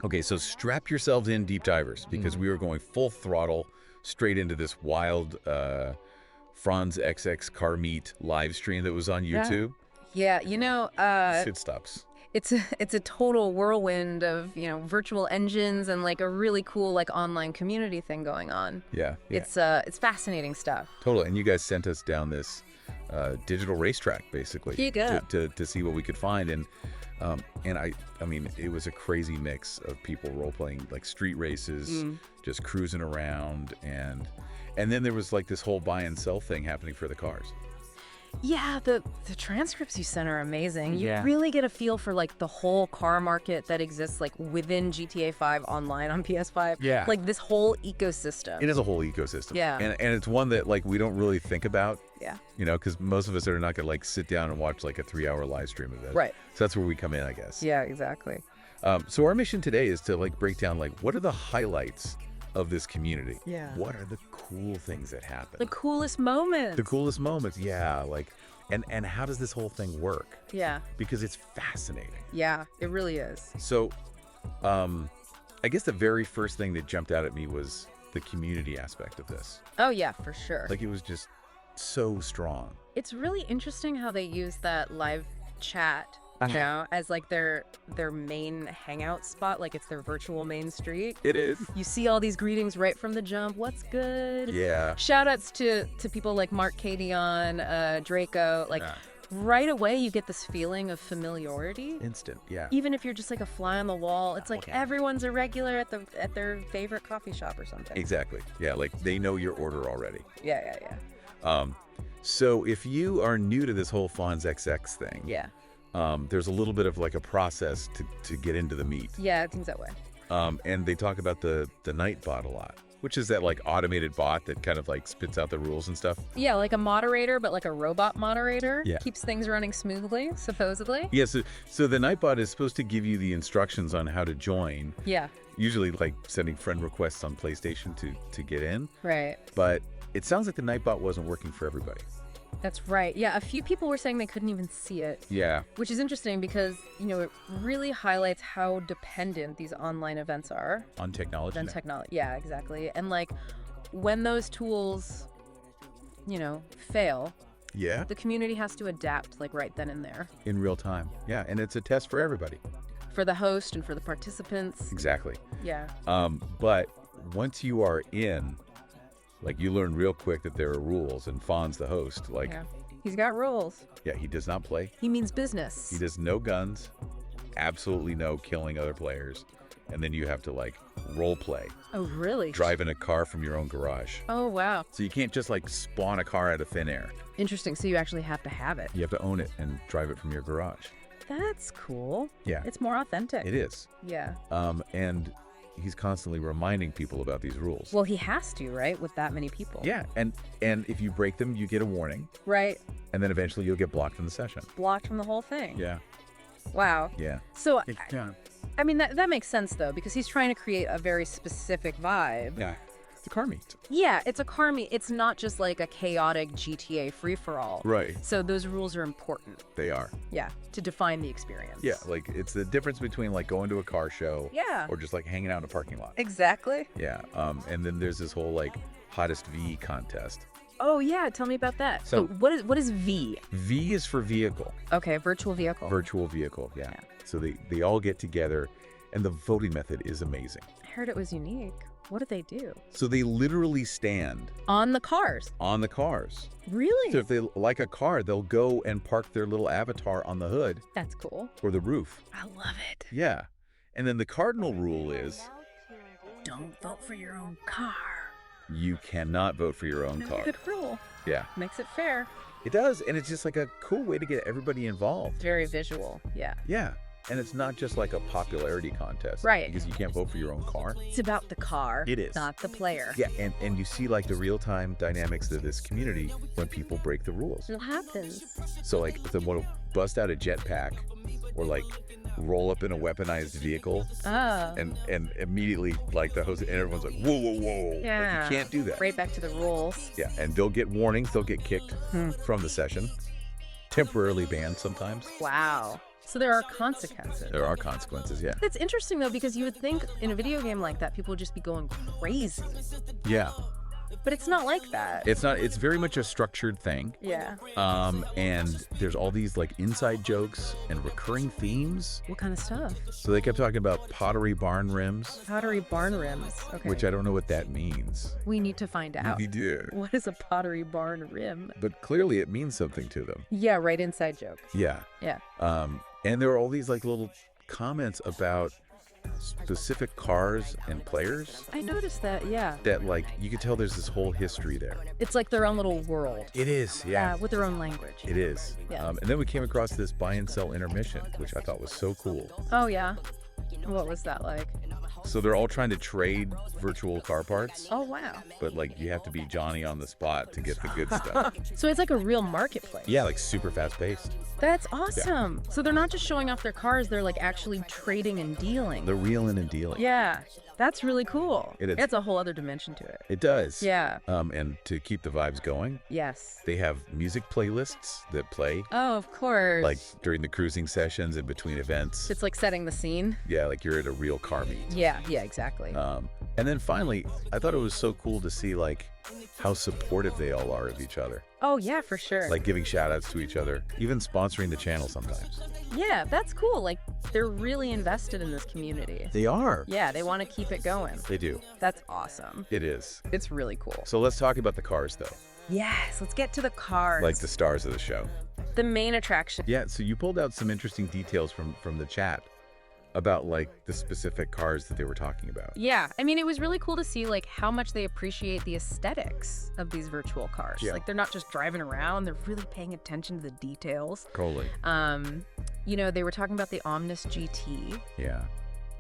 Okay, so strap yourselves in, deep divers, because we were going full throttle straight into this wild FonzXX car meet live stream that was on YouTube. Yeah, Shit stops. it's a total whirlwind of, virtual engines and like a really cool like online community thing going on. Yeah. It's fascinating stuff. Totally. And you guys sent us down this digital racetrack, basically, Here you go. to see what we could find. And I mean, it was a crazy mix of people role-playing like street races, just cruising around. And then there was like this whole buy and sell thing happening for the cars. Yeah, the transcripts you sent are amazing. You Yeah. really get a feel for like the whole car market that exists like within GTA 5 online on PS5. Yeah. Like this whole ecosystem. It is a whole ecosystem. Yeah. And it's one that like we don't really think about. Yeah. Because most of us are not gonna like sit down and watch like a 3-hour live stream of it. Right. So that's where we come in, I guess. Yeah, exactly. So our mission today is to like break down like what are the highlights of this community? Yeah. What are the cool things that happen? The coolest moments. The coolest moments, yeah. Like, and how does this whole thing work? Yeah. Because it's fascinating. Yeah, it really is. So, I guess the very first thing that jumped out at me was the community aspect of this. Oh yeah, for sure. Like it was just so strong. It's really interesting how they use that live chat, as like their main hangout spot, like it's their virtual main street. It is. You see all these greetings right from the jump. What's good? Yeah. Shout outs to people like Mark Cadion, Draco. Like right away you get this feeling of familiarity. Instant. Yeah. Even if you're just like a fly on the wall, it's like everyone's a regular at their favorite coffee shop or something. Exactly. Yeah. Like they know your order already. Yeah. So if you are new to this whole FonzXX thing, Yeah. there's a little bit of like a process to get into the meat. Yeah, it seems that way. And they talk about the Nightbot a lot, which is that like automated bot that kind of like spits out the rules and stuff. Yeah, like a moderator, but like a robot moderator. Yeah. Keeps things running smoothly, supposedly. Yeah, so the Nightbot is supposed to give you the instructions on how to join, Yeah, usually like sending friend requests on PlayStation to get in. right. But it sounds like the Nightbot wasn't working for everybody. That's right. Yeah, a few people were saying they couldn't even see it. Yeah. Which is interesting because, it really highlights how dependent these online events are. On technology. On now. technology. Yeah, exactly. And like when those tools, fail, Yeah. the community has to adapt like right then and there. In real time. Yeah, and it's a test for everybody. For the host and for the participants. Exactly. Yeah. But once you are in, like you learn real quick that there are rules, and Fonz, the host, like, Yeah. He's got rules. yeah, he does not play. He means business. He does no guns, absolutely no killing other players, and then you have to like role play, Oh, really? drive in a car from your own garage. Oh, wow. So you can't just like spawn a car out of thin air. Interesting. So you actually have to have it. You have to own it and drive it from your garage. That's cool. Yeah, It's more authentic. it is. Yeah. And he's constantly reminding people about these rules. Well, he has to, right? With that many people. Yeah, and if you break them, you get a warning, Right. and then eventually you'll get blocked from the session. Blocked from the whole thing. Yeah, Wow. yeah. So, Yeah. I mean, that makes sense, though, because he's trying to create a very specific vibe. Yeah. It's a car meet. Yeah, it's a car meet. It's not just like a chaotic GTA free-for-all. Right. So those rules are important. They are. Yeah, to define the experience. Yeah, like it's the difference between like going to a car show Yeah. or just like hanging out in a parking lot. Exactly. Yeah. And then there's this whole like hottest V contest. Oh, yeah. Tell me about that. So- So what is V? V is for vehicle, Okay, virtual vehicle. virtual vehicle. Yeah. So they all get together, and the voting method is amazing. I heard it was unique. What do they do? So they literally stand On the cars. on the cars. Really? So if they like a car, they'll go and park their little avatar on the hood That's cool. or the roof. I love it. Yeah. And then the cardinal rule is Don't vote for your own car. you cannot vote for your own car. Good rule. Yeah. Makes it fair. It does. And it's just like a cool way to get everybody involved. Very visual. Yeah. Yeah. And it's not just like a popularity contest. Right. Because you can't vote for your own car. It's about the car. It is. Not the player. Yeah. And you see like the real-time dynamics of this community when people break the rules. What happens? So like if they want to bust out a jetpack or like roll up in a weaponized vehicle Oh. and immediately like the host and everyone's like, whoa, whoa, whoa. Like, Yeah. you can't do that. Right back to the rules. Yeah. And they'll get warnings. They'll get kicked from the session. Temporarily banned sometimes. Wow. So there are consequences. There are consequences, yeah. It's interesting, though, because you would think in a video game like that, people would just be going crazy. Yeah. But it's not like that. It's not. It's very much a structured thing. Yeah. And there's all these like inside jokes and recurring themes. What kind of stuff? So they kept talking about pottery barn rims. Pottery barn rims. Okay. Which I don't know what that means. We need to find out. We do. What is a pottery barn rim? But clearly it means something to them. Yeah, right, inside joke. Yeah. Yeah. And there are all these like little comments about specific cars and players. I noticed that, yeah. That like you could tell there's this whole history there. It's like their own little world. It is, yeah. With their own language. It is. Yeah. And then we came across this buy and sell intermission, which I thought was so cool. Oh, yeah. What was that like? So they're all trying to trade virtual car parts. Oh, wow. But like you have to be Johnny on the spot to get the good stuff. So it's like a real marketplace. Yeah, like super fast paced. That's awesome. Yeah. So they're not just showing off their cars, they're like actually trading and dealing. They're wheeling and dealing. Yeah. That's really cool. It is. It's a whole other dimension to it. It does. Yeah. And to keep the vibes going. Yes. They have music playlists that play. Oh, of course. Like during the cruising sessions and between events. It's like setting the scene. Yeah, like you're at a real car meet. Yeah, exactly. And then finally, I thought it was so cool to see like how supportive they all are of each other. Oh, yeah, for sure. Like giving shout outs to each other, even sponsoring the channel sometimes. Yeah, that's cool. Like they're really invested in this community. They are. Yeah, they want to keep it going. They do. That's awesome. It is. It's really cool. So let's talk about the cars though. Yes, let's get to the cars. Like the stars of the show. The main attraction. Yeah, so you pulled out some interesting details from the chat about like the specific cars that they were talking about. Yeah, I mean, it was really cool to see like how much they appreciate the aesthetics of these virtual cars. Yeah. Like they're not just driving around, they're really paying attention to the details. Totally. You know, they were talking about the Omnis GT. Yeah.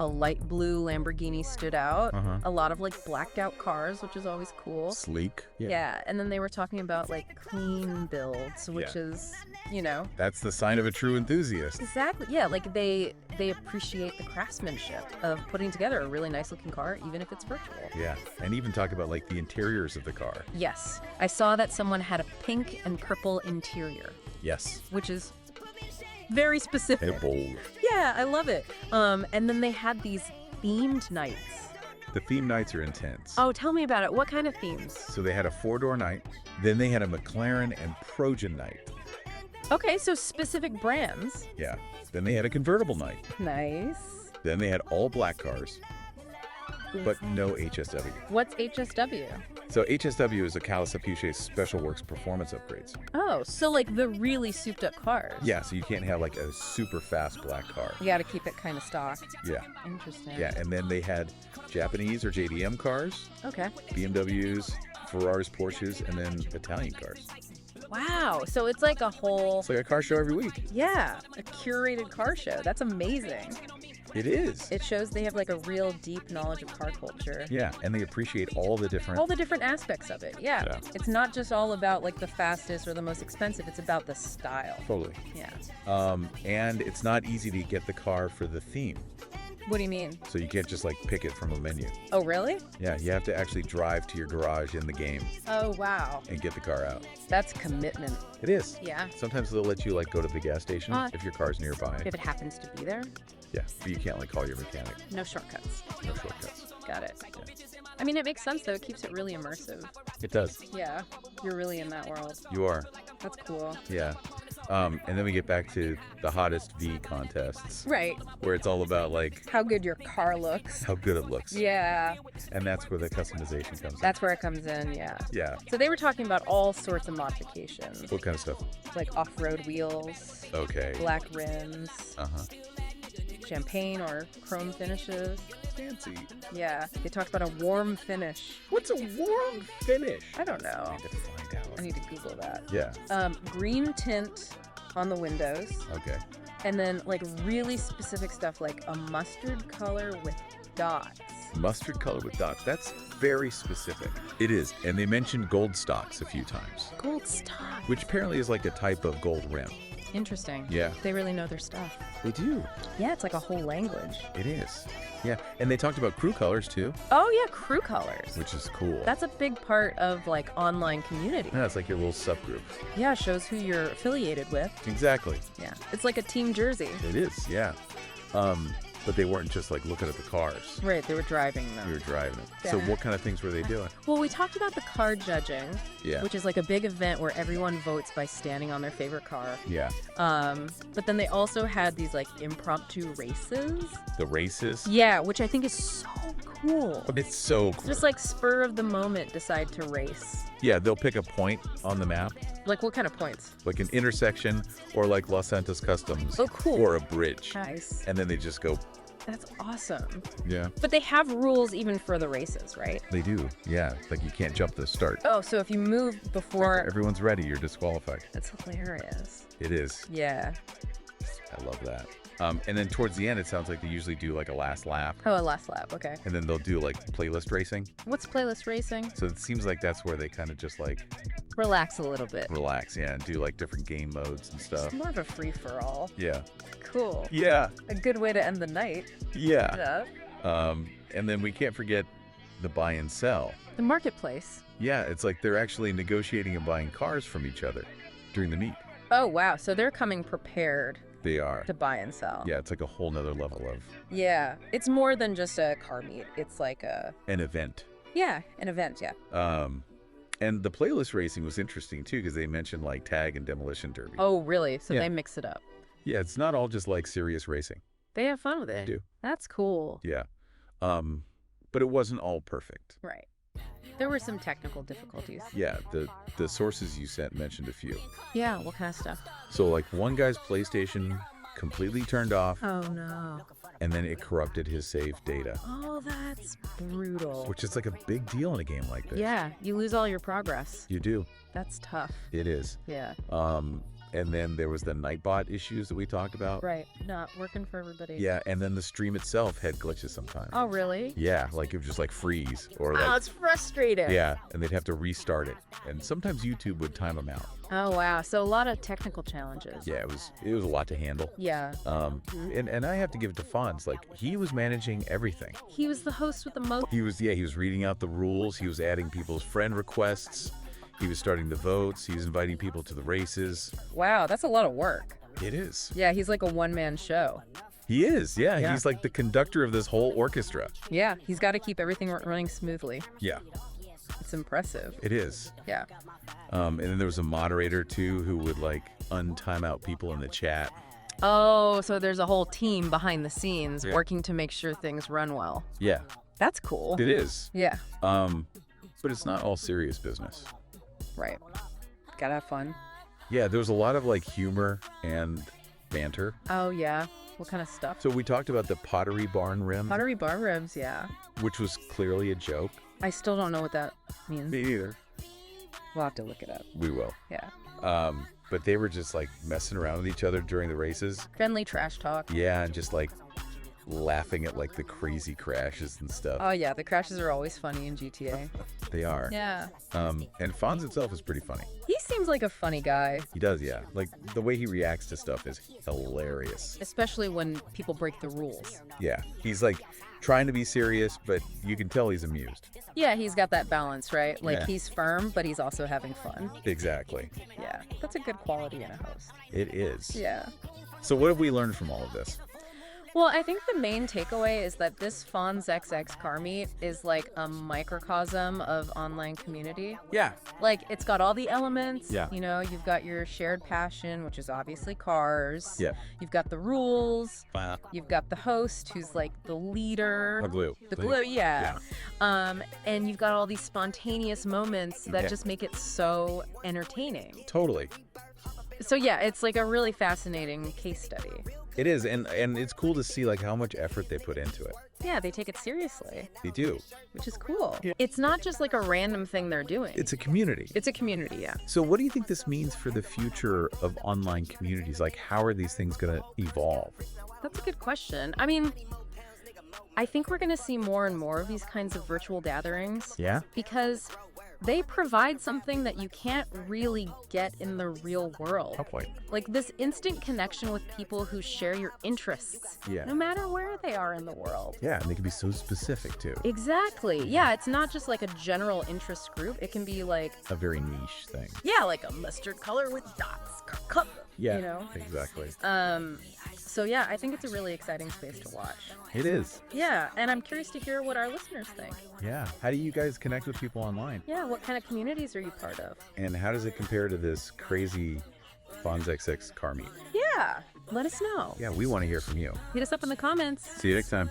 A light blue Lamborghini stood out. Uh-huh. A lot of like blacked out cars, which is always cool. Sleek. Yeah, and then they were talking about like clean builds, which is, you know. That's the sign of a true enthusiast. Exactly. Yeah, like they appreciate the craftsmanship of putting together a really nice looking car, even if it's virtual. Yeah, and even talk about like the interiors of the car. Yes, I saw that someone had a pink and purple interior. Yes. Which is very specific. And bold. Yeah, I love it. And then they had these themed nights. The theme nights are intense. Oh, tell me about it. What kind of themes? So they had a 4-door night, then they had a McLaren and Progen night. Okay, so specific brands. Yeah. Then they had a convertible night. Nice. Then they had all black cars, but no HSW. What's HSW? So HSW is a Kawasaki Special Works performance upgrades. Oh, so like the really souped up cars. Yeah, so you can't have like a super fast black car. You got to keep it kind of stock. Yeah. Interesting. Yeah, and then they had Japanese or JDM cars. Okay. BMWs, Ferraris, Porsches, and then Italian cars. Wow. So it's like a whole... It's like a car show every week. Yeah, a curated car show. That's amazing. It is. It shows they have like a real deep knowledge of car culture. Yeah, and they appreciate all the different aspects of it. Yeah. It's not just all about like the fastest or the most expensive. It's about the style. Totally. Yeah. And it's not easy to get the car for the theme. What do you mean? So you can't just like pick it from a menu. Oh, really? Yeah, you have to actually drive to your garage in the game. Oh, wow. And get the car out. That's commitment. It is. Yeah. Sometimes they'll let you like go to the gas station if your car's nearby. If it happens to be there. Yeah, but you can't like call your mechanic. No shortcuts. No shortcuts. Got it. Yeah. I mean, it makes sense though. It keeps it really immersive. It does. Yeah, you're really in that world. You are. That's cool. Yeah. And then we get back to the hottest V contests. Right. Where it's all about like how good your car looks. How good it looks. Yeah. And that's where the customization comes in. That's where it comes in, yeah. Yeah. So they were talking about all sorts of modifications. What kind of stuff? Like off-road wheels. Okay. Black rims. Uh-huh. Champagne or chrome finishes. Fancy. Yeah. They talked about a warm finish. What's a warm finish? I don't know. I need to find out. I need to Google that. Yeah. Green tint on the windows. Okay. And then like really specific stuff like a mustard color with dots. Mustard color with dots. That's very specific. It is. And they mentioned gold stocks a few times. Gold stock. Which apparently is like a type of gold rim. Interesting. Yeah. They really know their stuff. They do. Yeah, it's like a whole language. It is. Yeah. And they talked about crew colors too, Oh yeah, crew colors. which is cool. That's a big part of like online community. Yeah, it's like your little subgroup. Yeah, shows who you're affiliated with. Exactly. Yeah. It's like a team jersey. It is, yeah. But they weren't just like looking at the cars. Right, they were driving We them. were driving it. So Yeah. what kind of things were they doing? Well, we talked about the car judging, Yeah. which is like a big event where everyone votes by standing on their favorite car. Yeah. But then they also had these like impromptu races. The races. Yeah, which I think is so cool. It's so cool. Just like spur of the moment decide to race. Yeah, they'll pick a point on the map, Like what kind of points? like an intersection or like Los Santos Customs. Oh, cool. Or a bridge. Nice. And then they just go, That's awesome. yeah. But they have rules even for the races, right? They do. Yeah. Like you can't jump the start. Oh, so if you move before... Everyone's ready, you're disqualified. That's hilarious. It is. Yeah. I love that. And then towards the end, it sounds like they usually do like a last lap. Oh, a last lap. Okay. And then they'll do like playlist racing. What's playlist racing? So it seems like that's where they kind of just like Relax a little bit. relax, yeah, and do like different game modes and stuff. It's more of a free-for-all. Yeah. Cool. Yeah. A good way to end the night. Yeah. Yeah. And then we can't forget the buy and sell. The marketplace. Yeah, it's like they're actually negotiating and buying cars from each other during the meet. Oh, wow. So they're coming prepared They are. to buy and sell. Yeah, it's like a whole nother level of Yeah. It's more than just a car meet. It's like an event. an event, yeah. And the playlist racing was interesting too because they mentioned like tag and demolition derby. Oh, really? So Yeah. they mix it up. Yeah, it's not all just like serious racing. They have fun with it. They do. That's cool. Yeah. But it wasn't all perfect. Right. There were some technical difficulties. Yeah, the sources you sent mentioned a few. Yeah, what kind of stuff? So like one guy's PlayStation completely turned off Oh, no. and then it corrupted his saved data, Oh, that's brutal. which is like a big deal in a game like this. Yeah, you lose all your progress. You do. That's tough. It is. Yeah. And then there was the Nightbot issues that we talked about. Right. Not working for everybody. Yeah, and then the stream itself had glitches sometimes. Oh, really? Yeah, like it would just like freeze or like Oh, it's frustrating. yeah, and they'd have to restart it. And sometimes YouTube would time them out. Oh, wow. So a lot of technical challenges. Yeah, it was a lot to handle. Yeah. And I have to give it to Fonz. Like he was managing everything. He was the host with the most. He was reading out the rules. He was adding people's friend requests. He was starting the votes. He was inviting people to the races. Wow, that's a lot of work. It is. Yeah, he's like a one-man show. He is. Yeah, Yeah. he's like the conductor of this whole orchestra. Yeah, he's got to keep everything running smoothly. Yeah, It's impressive. it is. Yeah. And then there was a moderator too who would like untime out people in the chat. Oh, so there's a whole team behind the scenes Yeah. working to make sure things run well. Yeah, That's cool. it is. Yeah, But it's not all serious business. right. Gotta have fun. Yeah, there was a lot of like humor and banter. Oh, yeah. What kind of stuff? So we talked about the Pottery Barn rim, Pottery bar ribs, yeah. which was clearly a joke. I still don't know what that means. Me neither. We'll have to look it up. We will. Yeah. But they were just like messing around with each other during the races. Friendly trash talk. Yeah, and just like laughing at like the crazy crashes and stuff. Oh, yeah. The crashes are always funny in GTA. They are. Yeah. And Fonz itself is pretty funny. He seems like a funny guy, He does, yeah. Like the way he reacts to stuff is hilarious. especially when people break the rules. Yeah, he's like trying to be serious, but you can tell he's amused. Yeah, he's got that balance, right? Like Yeah. he's firm, but he's also having fun. Exactly. Yeah. That's a good quality in a host. It is. Yeah. So what have we learned from all of this? Well, I think the main takeaway is that this FonzXX car meet is like a microcosm of online community. Yeah. Like, it's got all the elements. Yeah. You know, you've got your shared passion, which is obviously cars. Yeah. You've got the rules. Wow. You've got the host, who's like the leader. The glue. The glue, yeah. And you've got all these spontaneous moments that Yeah. just make it so entertaining. Totally. So yeah, it's like a really fascinating case study. It is, and it's cool to see like how much effort they put into it. Yeah, they take it seriously, They do. which is cool. It's not just like a random thing they're doing. It's a community. It's a community, yeah. So what do you think this means for the future of online communities? Like how are these things going to evolve? That's a good question. I mean, I think we're going to see more and more of these kinds of virtual gatherings. Yeah? Because they provide something that you can't really get in the real world. Oh boy. Like this instant connection with people who share your interests, Yeah. no matter where they are in the world. Yeah, and they can be so specific too. Exactly. Yeah, it's not just like a general interest group. It can be like A very niche thing. yeah, like a mustard color with dots. Yeah, You know? exactly. So yeah, I think it's a really exciting space to watch. It is. Yeah, and I'm curious to hear what our listeners think. Yeah. How do you guys connect with people online? Yeah, what kind of communities are you part of? And how does it compare to this crazy FonzXX car meet? Yeah, let us know. Yeah, we want to hear from you. Hit us up in the comments. See you next time.